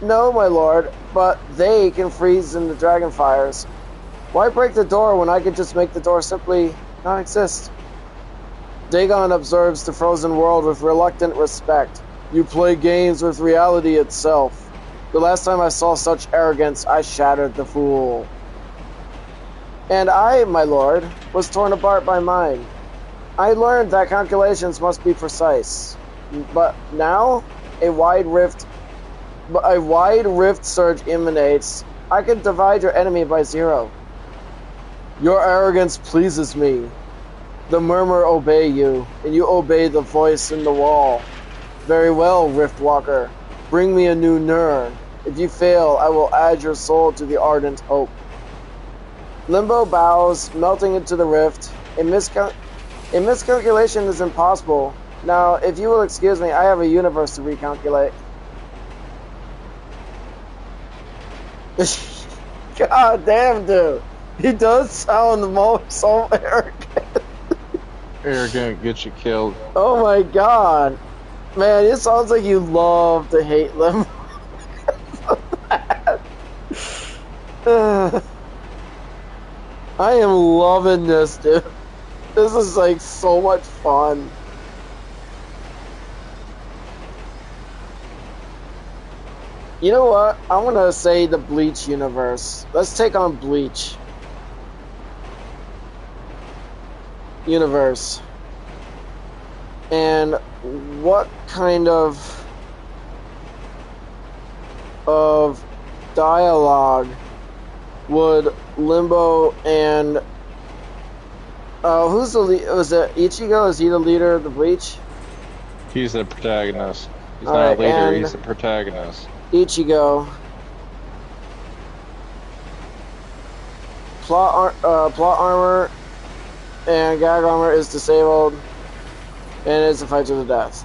No, my lord, but they can freeze in the dragon fires. Why break the door when I could just make the door simply not exist? Dagon observes the frozen world with reluctant respect. You play games with reality itself. The last time I saw such arrogance, I shattered the fool. And I, my lord, was torn apart by mine. I learned that calculations must be precise. But now, a wide rift surge emanates. I can divide your enemy by 0. Your arrogance pleases me. The murmur obey you, and you obey the voice in the wall. Very well, Riftwalker. Bring me a new Nur. If you fail, I will add your soul to the ardent hope. Limbo bows, melting into the rift. A miscalculation is impossible. Now, if you will excuse me, I have a universe to recalculate. God damn, dude. He does sound so arrogant. Arrogant gets you killed. Oh my god. Man, it sounds like you love to hate Limbo. I am loving this, dude. This is like so much fun. You know what? I'm gonna say the Bleach universe. Let's take on Bleach universe. And what kind of dialogue would Limbo and who's the lead? Was it Ichigo? Is he the leader of the Bleach? He's the protagonist. He's All not right, a leader, and he's the protagonist. Ichigo. Plot armor and gag armor is disabled, and it's a fight to the death.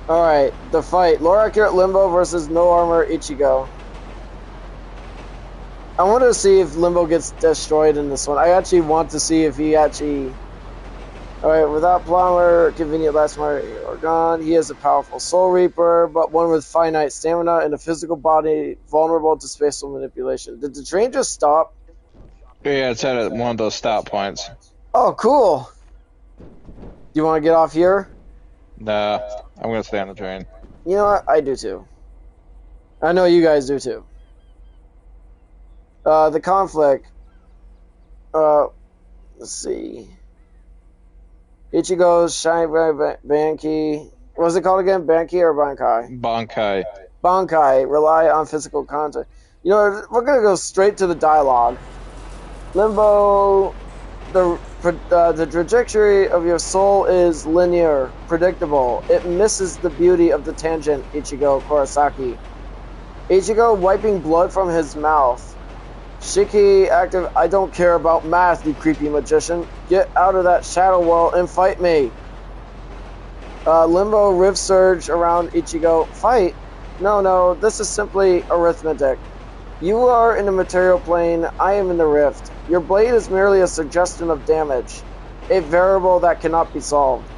Alright, the fight. Lore accurate Limbo versus no armor Ichigo. I want to see if Limbo gets destroyed in this one. I actually want to see if he actually Alright, without Plumber, convenient last mile or gone, he is a powerful Soul Reaper, but one with finite stamina and a physical body vulnerable to spatial manipulation. Did the train just stop? Yeah, it's at one of those stop points. Oh, cool. Do you want to get off here? Nah, I'm gonna stay on the train. You know what? I do too. I know you guys do too. The conflict. Let's see. Ichigo's Shine Banki. What's it called again? Banki or Bankai? Bankai. Bankai rely on physical contact. You know, we're gonna go straight to the dialogue. Limbo, the trajectory of your soul is linear, predictable. It misses the beauty of the tangent, Ichigo Kurosaki. Ichigo wiping blood from his mouth. Shiki active, I don't care about math, you creepy magician. Get out of that shadow world and fight me. Limbo rift surge around Ichigo. Fight? No, this is simply arithmetic. You are in the material plane, I am in the rift. Your blade is merely a suggestion of damage, a variable that cannot be solved.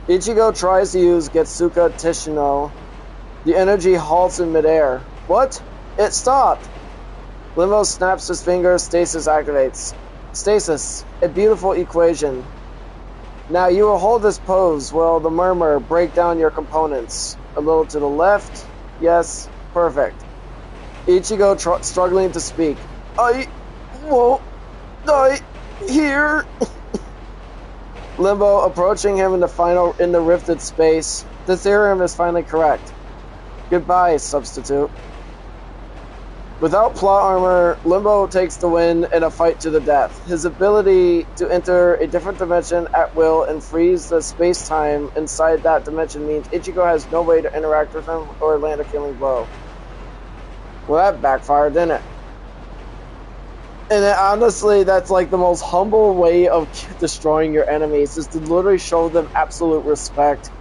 Ichigo tries to use Getsuka Tishino. The energy halts in midair. What? It stopped! Limbo snaps his fingers, stasis activates. Stasis, a beautiful equation. Now you will hold this pose while the murmur break down your components. A little to the left. Yes, perfect. Ichigo struggling to speak. I won't die here. Limbo approaching him in the rifted space. The theorem is finally correct. Goodbye, substitute. Without plot armor, Limbo takes the win in a fight to the death. His ability to enter a different dimension at will and freeze the space-time inside that dimension means Ichigo has no way to interact with him or land a killing blow. Well, that backfired, didn't it? And honestly, that's like the most humble way of destroying your enemies, is to literally show them absolute respect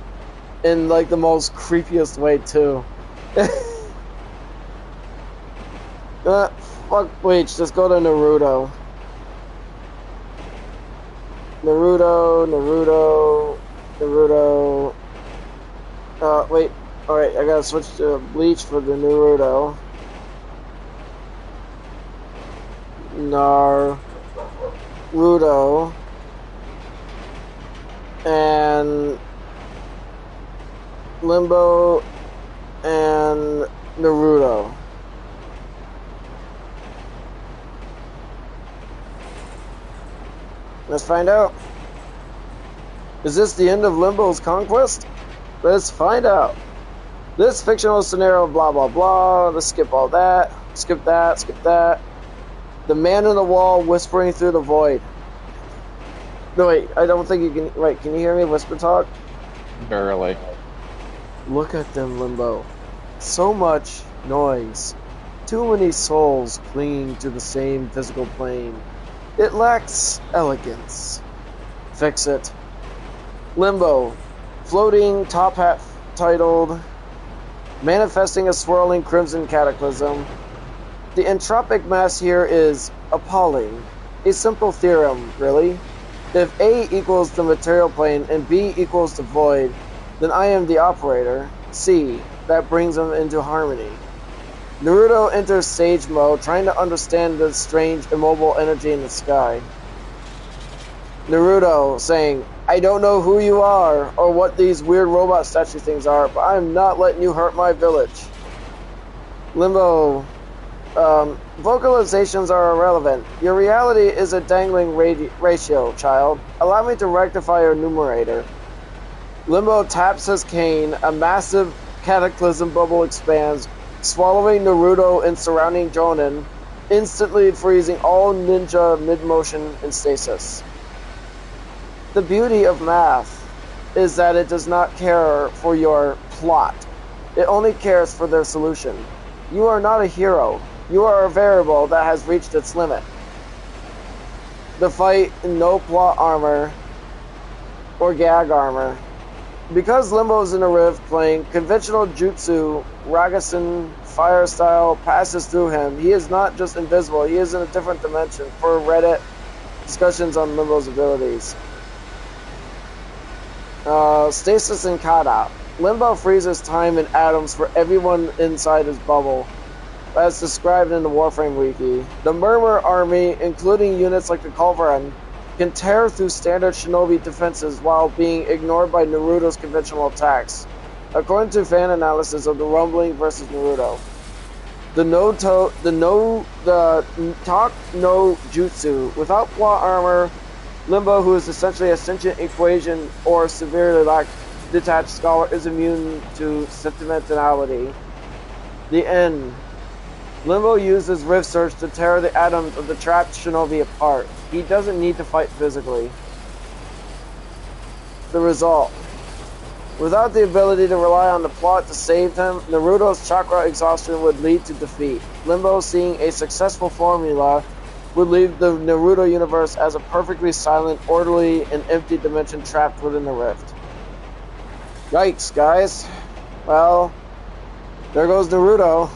in like the most creepiest way too. Fuck Bleach, just go to Naruto. Naruto. Wait. Alright, I gotta switch to Bleach for the Naruto. Naruto. And Limbo and Naruto. Let's find out. Is this the end of Limbo's conquest? Let's find out. This fictional scenario, blah, blah, blah. Let's skip all that. Skip that. The man in the wall whispering through the void. No, wait, I don't think you can... Wait, can you hear me whisper talk? Barely. Look at them, Limbo. So much noise. Too many souls clinging to the same physical plane. It lacks elegance. Fix it. Limbo. Floating top hat titled Manifesting a Swirling Crimson Cataclysm. The entropic mass here is appalling. A simple theorem, really. If A equals the material plane and B equals the void, then I am the operator, C. That brings them into harmony. Naruto enters sage mode, trying to understand the strange immobile energy in the sky. Naruto saying, I don't know who you are, or what these weird robot statue things are, but I am not letting you hurt my village. Limbo, vocalizations are irrelevant. Your reality is a dangling ratio, child. Allow me to rectify your numerator. Limbo taps his cane, a massive cataclysm bubble expands, swallowing Naruto and surrounding Jonin, instantly freezing all ninja mid-motion in stasis. The beauty of math is that it does not care for your plot. It only cares for their solution. You are not a hero. You are a variable that has reached its limit. The fight in no plot armor or gag armor. Because Limbo is in a rift playing conventional jutsu, Ragusan fire style passes through him. He is not just invisible, he is in a different dimension. For Reddit discussions on Limbo's abilities. Stasis and Kata. Limbo freezes time and atoms for everyone inside his bubble, as described in the Warframe Wiki. The Murmur army, including units like the Culverin, can tear through standard shinobi defenses while being ignored by Naruto's conventional attacks. According to fan analysis of the Rumbling versus Naruto, the Talk no Jutsu, without plot armor, Limbo, who is essentially a sentient equation or severely detached scholar, is immune to sentimentality. The end. Limbo uses Rift Surge to tear the atoms of the trapped shinobi apart. He doesn't need to fight physically. The result. Without the ability to rely on the plot to save him, Naruto's chakra exhaustion would lead to defeat. Limbo, seeing a successful formula, would leave the Naruto universe as a perfectly silent, orderly, and empty dimension trapped within the rift. Yikes, guys. Well, there goes Naruto.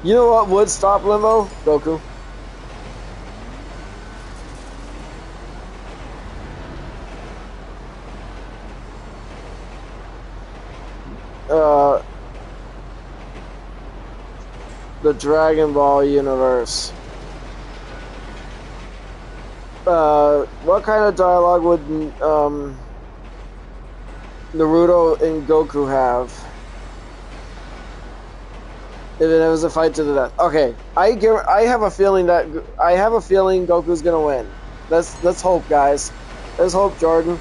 You know what would stop Limbo? Goku. The Dragon Ball universe. What kind of dialogue would Naruto and Goku have if it was a fight to the death? Okay, I have a feeling Goku's gonna win. Let's hope, guys. Let's hope, Jordan.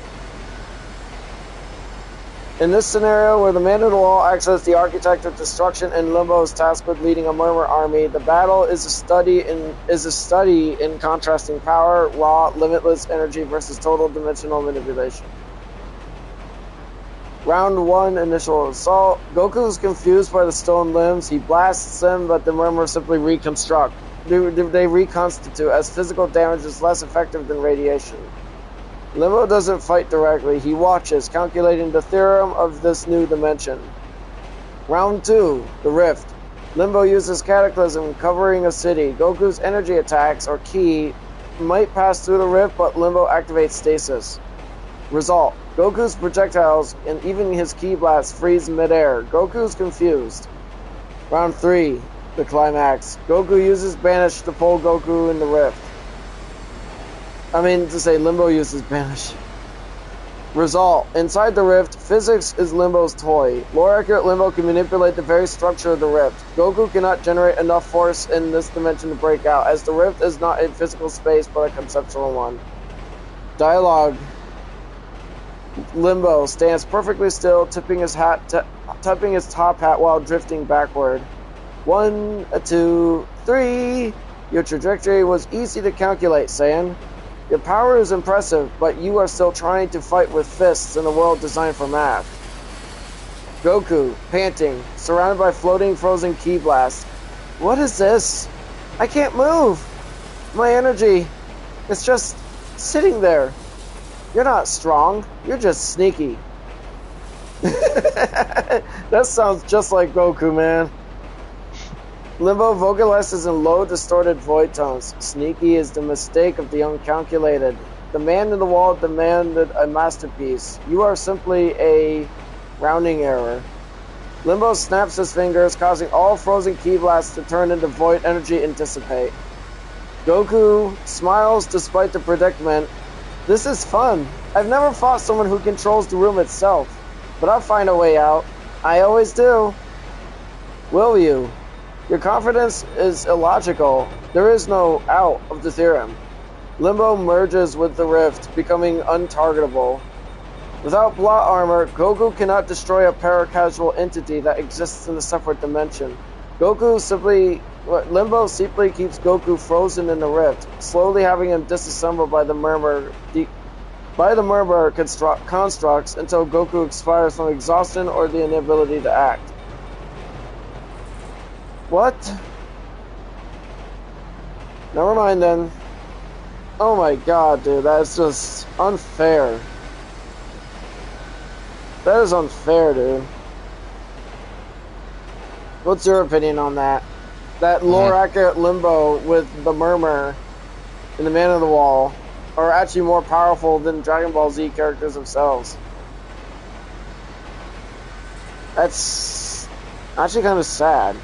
In this scenario, where the Man of the Wall acts as the architect of destruction and Limbo is tasked with leading a Murmur army, the battle is a study in contrasting power, raw, limitless energy versus total dimensional manipulation. Round 1, initial assault. Goku is confused by the stone limbs. He blasts them, but the Murmur simply reconstruct. They reconstitute, as physical damage is less effective than radiation. Limbo doesn't fight directly. He watches, calculating the theorem of this new dimension. Round 2, the Rift. Limbo uses Cataclysm, covering a city. Goku's energy attacks, or Ki, might pass through the Rift, but Limbo activates Stasis. Result. Goku's projectiles, and even his Ki blast, freeze midair. Goku's confused. Round 3, the climax. Goku uses Banish to pull Goku in the Rift. Limbo uses Banish. Result. Inside the Rift, physics is Limbo's toy. Lore-accurate Limbo can manipulate the very structure of the Rift. Goku cannot generate enough force in this dimension to break out, as the Rift is not a physical space, but a conceptual one. Dialogue. Limbo stands perfectly still, tipping his top hat while drifting backward. 1, 2, 3. Your trajectory was easy to calculate, Saiyan. Your power is impressive, but you are still trying to fight with fists in a world designed for math. Goku, panting, surrounded by floating frozen Ki blasts. What is this? I can't move! My energy, it's just sitting there. You're not strong, you're just sneaky. That sounds just like Goku, man. Limbo vocalizes in low, distorted void tones. Sneaky is the mistake of the uncalculated. The Man in the Wall demanded a masterpiece. You are simply a rounding error. Limbo snaps his fingers, causing all frozen Ki blasts to turn into void energy and dissipate. Goku smiles despite the predicament. This is fun. I've never fought someone who controls the room itself, but I'll find a way out. I always do. Will you? Your confidence is illogical. There is no out of the theorem. Limbo merges with the Rift, becoming untargetable. Without plot armor, Goku cannot destroy a paracasual entity that exists in a separate dimension. Limbo simply keeps Goku frozen in the Rift, slowly having him disassembled by the Murmur constructs until Goku expires from exhaustion or the inability to act. What? Never mind then. Oh my god, dude, that's just unfair. That is unfair, dude. What's your opinion on that? That lore-accurate Limbo with the Murmur and the Man of the Wall. are actually more powerful than Dragon Ball Z characters themselves. That's actually kind of sad.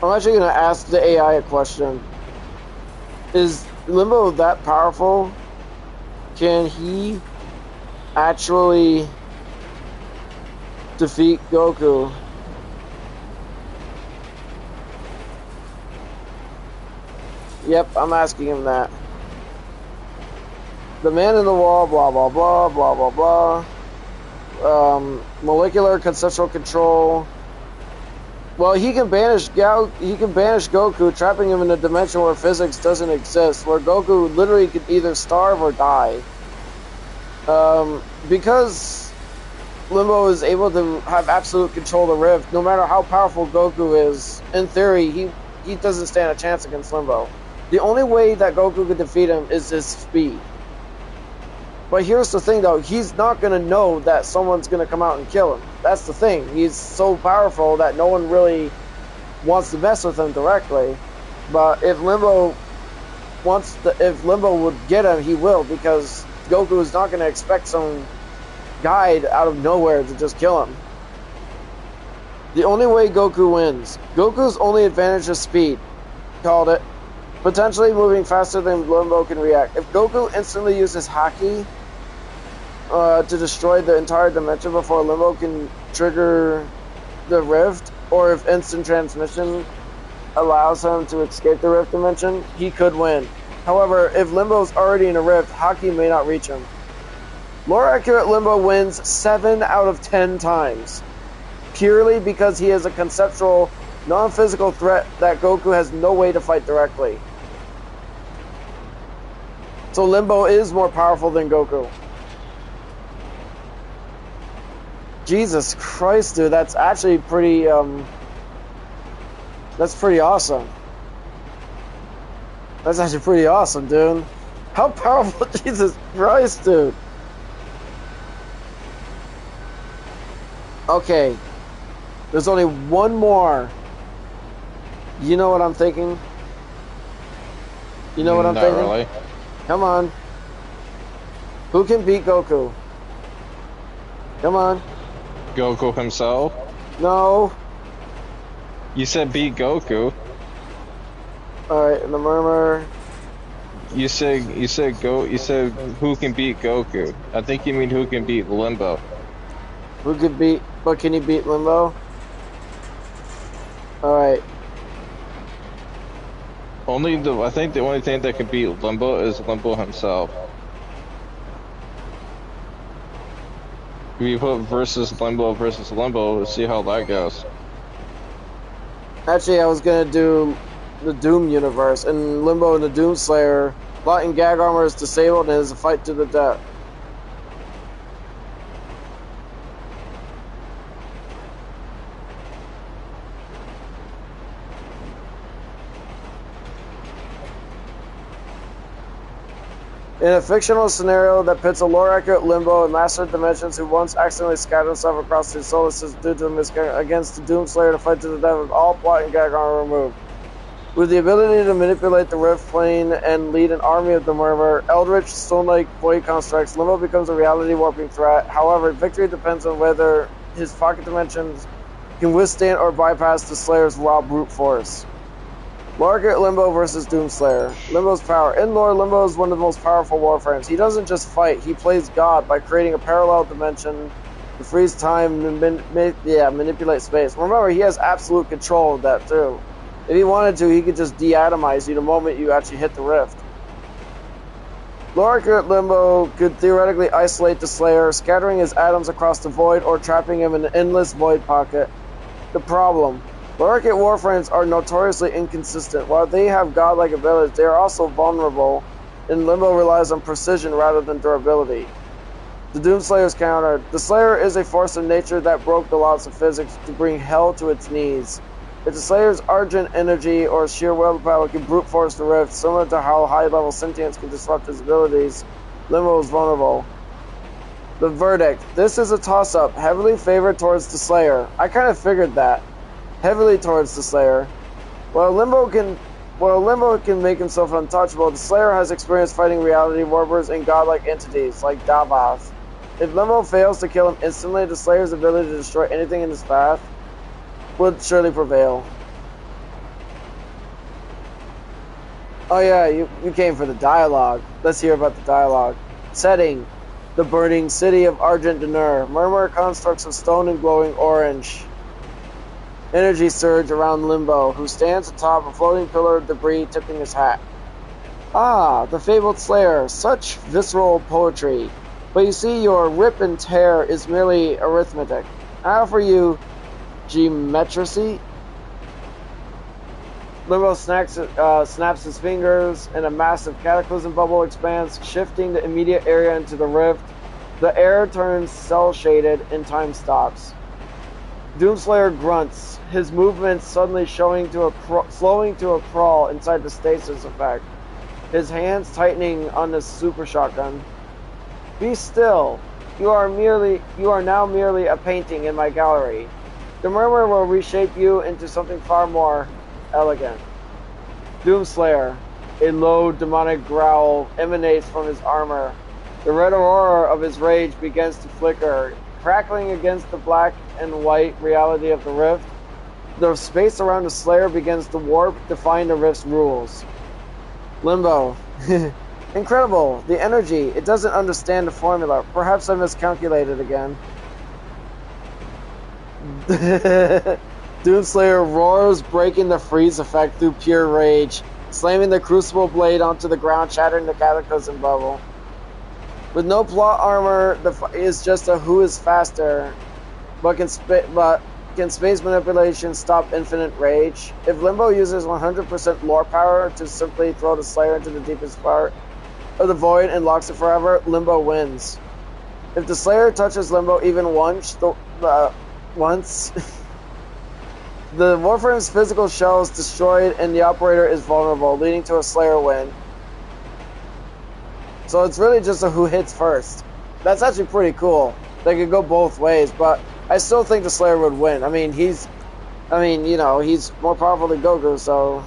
I'm actually going to ask the AI a question. Is Limbo that powerful? Can he actually defeat Goku? Yep, I'm asking him that. The man in the wall, blah, blah, blah, blah, blah, blah. Molecular conceptual control. Well, he can banish Goku, trapping him in a dimension where physics doesn't exist, where Goku literally could either starve or die. Because Limbo is able to have absolute control of the Rift, no matter how powerful Goku is, in theory, he doesn't stand a chance against Limbo. The only way that Goku could defeat him is his speed. But here's the thing, though. He's not going to know that someone's going to come out and kill him. That's the thing. He's so powerful that no one really wants to mess with him directly. But if Limbo would get him, he will, because Goku is not going to expect some guide out of nowhere to just kill him. The only way Goku wins. Goku's only advantage is speed. Called it. Potentially moving faster than Limbo can react. If Goku instantly uses Haki to destroy the entire dimension before Limbo can trigger the Rift, or if instant transmission allows him to escape the Rift dimension, he could win. However, if Limbo's already in a Rift, Haki may not reach him. Lore-accurate Limbo wins 7 out of 10 times, purely because he is a conceptual, non-physical threat that Goku has no way to fight directly. So Limbo is more powerful than Goku. Jesus Christ, dude, that's actually pretty, that's pretty awesome. That's actually pretty awesome, dude. How powerful, Jesus Christ, dude. Okay. There's only one more. You know what I'm thinking? You know what I'm thinking? Not really. Come on. Who can beat Goku? Come on. Goku himself? No. You said beat Goku. Alright, the murmur. You said who can beat Goku. I think you mean who can beat Limbo. Who could beat, but can he beat Limbo? Alright. I think the only thing that can beat Limbo is Limbo himself. We put versus Limbo, to see how that goes. Actually, I was gonna do the Doom universe, and Limbo and the Doom Slayer. Light and gag armor is disabled and it is a fight to the death. In a fictional scenario that pits a lore-accurate Limbo in master dimensions who once accidentally scattered himself across the solar system due to a miscarriage against the Doom Slayer to fight to the death with all plot and gag armor removed. With the ability to manipulate the Rift Plane and lead an army of the Murmur, Eldritch, Stone-like void constructs, Limbo becomes a reality-warping threat. However, victory depends on whether his pocket dimensions can withstand or bypass the Slayer's raw brute force. Lore-accurate Limbo versus Doomslayer. Limbo's power. In lore, Limbo is one of the most powerful warframes. He doesn't just fight, he plays God by creating a parallel dimension to freeze time and manipulate space. Remember, he has absolute control of that too. If he wanted to, he could just de-atomize you the moment you actually hit the rift. Lore-accurate Limbo could theoretically isolate the Slayer, scattering his atoms across the void or trapping him in an endless void pocket. The problem. Lore-accurate warframes are notoriously inconsistent. While they have godlike abilities, they are also vulnerable, and Limbo relies on precision rather than durability. The Doomslayer's counter. The Slayer is a force of nature that broke the laws of physics to bring hell to its knees. If the Slayer's Argent energy or sheer willpower can brute force the rift, similar to how high-level sentience can disrupt his abilities, Limbo is vulnerable. The verdict. This is a toss-up, heavily favored towards the Slayer. I kind of figured that. Heavily towards the Slayer. While Limbo can make himself untouchable, the Slayer has experience fighting reality warpers and godlike entities, like Davath. If Limbo fails to kill him instantly, the Slayer's ability to destroy anything in his path would surely prevail. Oh yeah, you came for the dialogue. Let's hear about the dialogue. Setting. The burning city of Argent Denur. Murmur constructs of stone and glowing orange. Energy surge around Limbo, who stands atop a floating pillar of debris tipping his hat. Ah, the fabled Slayer. Such visceral poetry. But you see, your rip and tear is merely arithmetic. I offer you geometry. Limbo snaps his fingers, and a massive cataclysm bubble expands, shifting the immediate area into the rift. The air turns cell-shaded, and time stops. Doomslayer grunts, his movements suddenly slowing to a crawl inside the stasis effect, his hands tightening on the super shotgun. Be still. You are now merely a painting in my gallery. The murmur will reshape you into something far more elegant. Doomslayer, a low demonic growl emanates from his armor. The red aurora of his rage begins to flicker, crackling against the black and white reality of the rift. The space around the Slayer begins to warp, defying the rift's rules. Limbo. Incredible. The energy. It doesn't understand the formula. Perhaps I miscalculated again. Doomslayer roars, breaking the freeze effect through pure rage, slamming the crucible blade onto the ground, shattering the cataclysm bubble. With no plot armor, the fight is just a who is faster, but can space manipulation stop infinite rage? If Limbo uses 100% lore power to simply throw the Slayer into the deepest part of the void and locks it forever, Limbo wins. If the Slayer touches Limbo even once, the Warframe's physical shell is destroyed and the operator is vulnerable, leading to a Slayer win. So it's really just a who hits first. That's actually pretty cool. They could go both ways, but I still think the Slayer would win. I mean, he's more powerful than Goku, so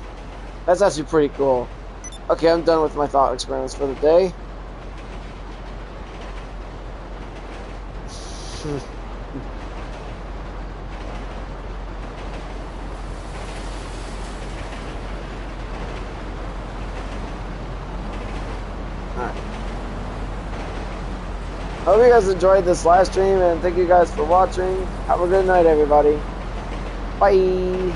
that's actually pretty cool. Okay, I'm done with my thought experiments for the day. I hope you guys enjoyed this live stream, and thank you guys for watching. Have a good night, everybody. Bye.